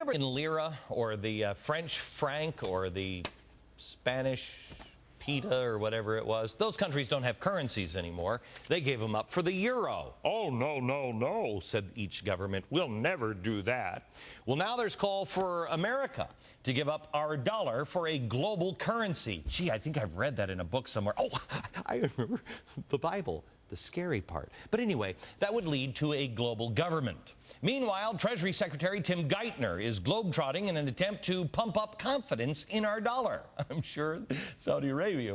In lira or the French franc or the Spanish pita or whatever it was, those countries don't have currencies anymore. They gave them up for the euro. Oh, no, no, no, said each government. We'll never do that. Well, now there's call for America to give up our dollar for a global currency. Gee, I think I've read that in a book somewhere. Oh, I remember the Bible. The scary part. But anyway, that would lead to a global government. Meanwhile, Treasury Secretary Tim Geithner is globetrotting in an attempt to pump up confidence in our dollar. I'm sure Saudi Arabia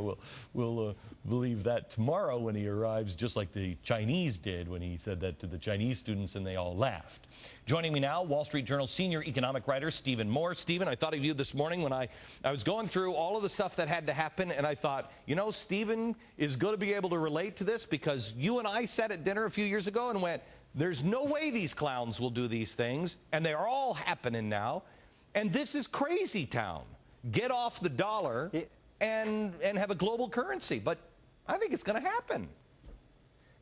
will believe that tomorrow when he arrives, just like the Chinese did when he said that to the Chinese students and they all laughed. Joining me now, Wall Street Journal senior economic writer Stephen Moore. Stephen, I thought of you this morning when I was going through all of the stuff that had to happen, and I thought, you know, Stephen is going to be able to relate to this because you and I sat at dinner a few years ago and went, there's no way these clowns will do these things, and they're all happening now, and this is crazy town. Get off the dollar and have a global currency, but I think it's going to happen.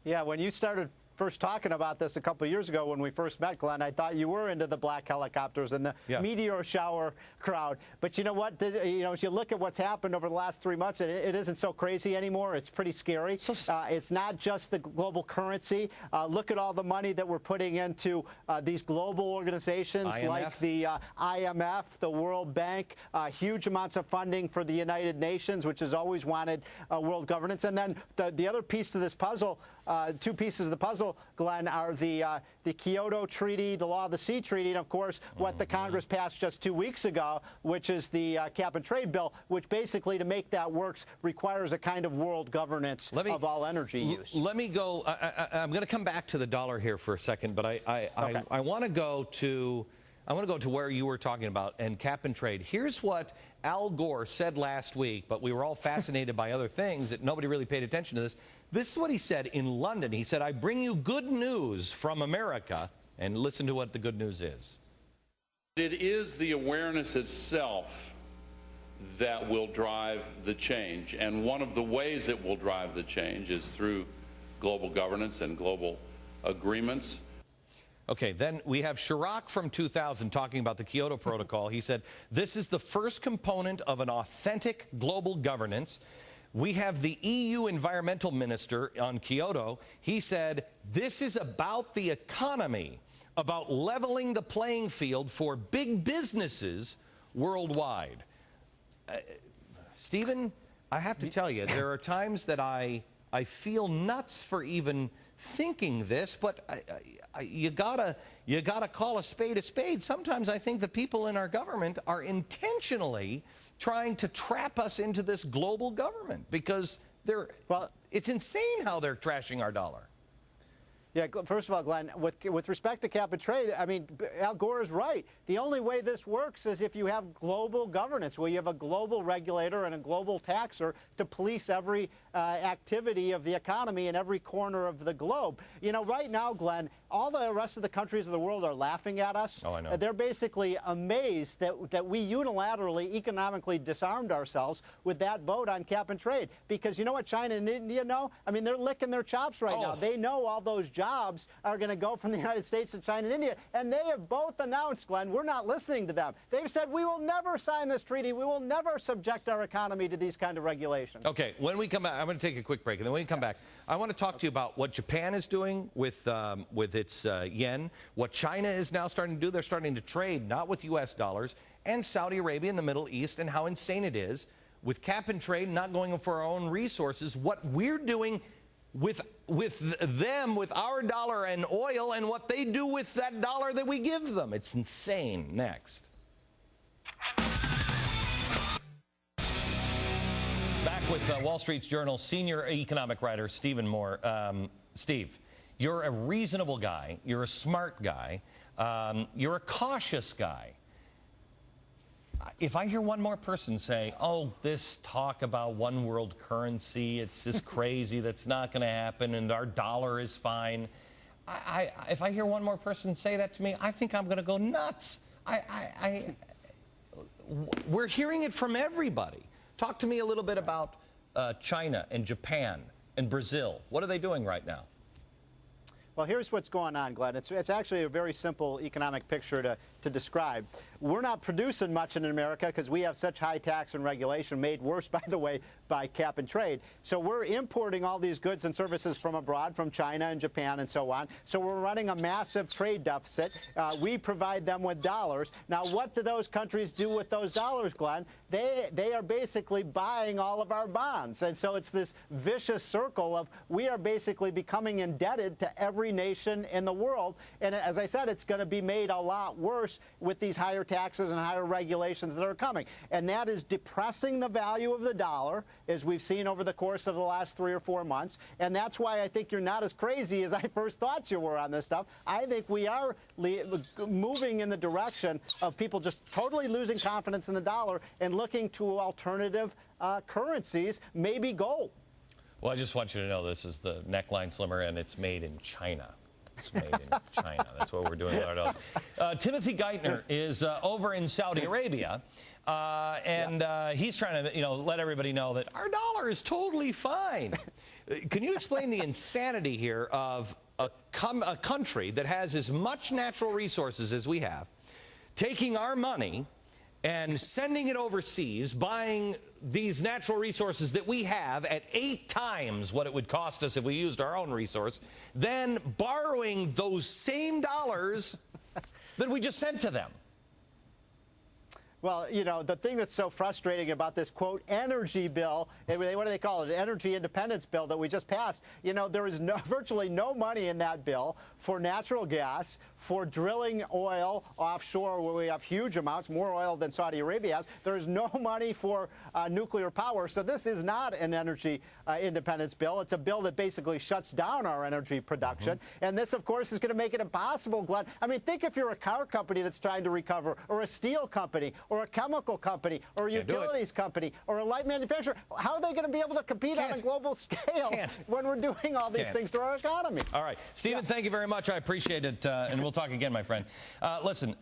Yeah, when you started first talking about this a couple of years ago when we first met, Glenn, I thought you were into the black helicopters and the meteor shower crowd. But you know what? As you look at what's happened over the last 3 months, it isn't so crazy anymore. It's pretty scary. It's not just the global currency. Look at all the money that we're putting into these global organizations like the IMF, the World Bank, huge amounts of funding for the United Nations, which has always wanted world governance. And then the other piece to this puzzle, two pieces of the puzzle, Glenn, are the Kyoto Treaty, the Law of the Sea Treaty, and, of course, what the Congress passed just 2 weeks ago, which is the cap and trade bill, which basically, to make that work, requires a kind of world governance of all energy use. Let me go. I'm going to come back to the dollar here for a second, but I want to go to where you were talking about and cap and trade. Here's what Al Gore said last week, but we were all fascinated by other things that nobody really paid attention to this. This is what he said in London. He said, I bring you good news from America, and listen to what the good news is. It is the awareness itself that will drive the change, and one of the ways it will drive the change is through global governance and global agreements. Okay, then we have Chirac from 2000 talking about the Kyoto Protocol. He said, this is the first component of an authentic global governance. We have the EU environmental minister on Kyoto. He said, this is about the economy, about leveling the playing field for big businesses worldwide. Stephen, I have to tell you, there are times that I feel nuts for even thinking this, but you gotta call a spade. Sometimes I think the people in our government are intentionally trying to trap us into this global government because it's insane how they're trashing our dollar. Yeah, first of all, Glenn, with respect to cap and trade, I mean, Al Gore is right. The only way this works is if you have global governance, where you have a global regulator and a global taxer to police every activity of the economy in every corner of the globe. You know, right now, Glenn, all the rest of the countries of the world are laughing at us. Oh, I know. They're basically amazed that we unilaterally, economically disarmed ourselves with that vote on cap and trade. Because you know what China and India know? I mean, they're licking their chops right now. They know all those jobs are going to go from the United States to China and India. And they have both announced, Glenn, we're not listening to them. They've said we will never sign this treaty. We will never subject our economy to these kind of regulations. Okay, when we come back, I'm going to take a quick break. And then when we come back, I want to talk to you about what Japan is doing with its yen, what China is now starting to do. They're starting to trade not with U.S. dollars, and Saudi Arabia and the Middle East, and how insane it is with cap and trade not going for our own resources, what we're doing with them, with our dollar and oil, and what they do with that dollar that we give them. It's insane. Next. Back with Wall Street Journal senior economic writer Stephen Moore. Steve, you're a reasonable guy. You're a smart guy. You're a cautious guy. If I hear one more person say, oh, this talk about one world currency, it's just crazy, that's not going to happen, and our dollar is fine. If I hear one more person say that to me, I think I'm going to go nuts. We're hearing it from everybody. Talk to me a little bit about China and Japan and Brazil. What are they doing right now? Well, here's what's going on, Glenn. It's actually a very simple economic picture to describe. we're not producing much in America because we have such high tax and regulation, made worse, by the way, by cap and trade. So we're importing all these goods and services from abroad, from China and Japan and so on. So we're running a massive trade deficit. We provide them with dollars. Now, what do those countries do with those dollars, Glenn? They are basically buying all of our bonds. And so it's this vicious circle of we are basically becoming indebted to every nation in the world. And as I said, it's going to be made a lot worse with these higher taxes and higher regulations that are coming. And that is depressing the value of the dollar, as we've seen over the course of the last 3 or 4 months. And that's why I think you're not as crazy as I first thought you were on this stuff. I think we are moving in the direction of people just totally losing confidence in the dollar and looking to alternative currencies, maybe gold. Well, I just want you to know this is the neckline slimmer, and it's made in China. It's made in China. That's what we're doing with our dollars. Timothy Geithner is over in Saudi Arabia, and he's trying to, let everybody know that our dollar is totally fine. Can you explain the insanity here of a country that has as much natural resources as we have, taking our money and sending it overseas, buying these natural resources that we have at 8 times what it would cost us if we used our own resource, then borrowing those same dollars that we just sent to them? Well, the thing that's so frustrating about this, quote, energy bill, what do they call it, an energy independence bill that we just passed, there is virtually no money in that bill for natural gas, for drilling oil offshore where we have huge amounts, more oil than Saudi Arabia has. There is no money for nuclear power. So this is not an energy independence bill. It's a bill that basically shuts down our energy production. And this, of course, is going to make it impossible, Glenn. I mean, think if you're a car company that's trying to recover, or a steel company, or a chemical company, or a utilities company, or a light manufacturer. How are they going to be able to compete on a global scale when we're doing all these things to our economy? All right. Stephen, thank you very much. I appreciate it. And we'll talk again, my friend. Listen.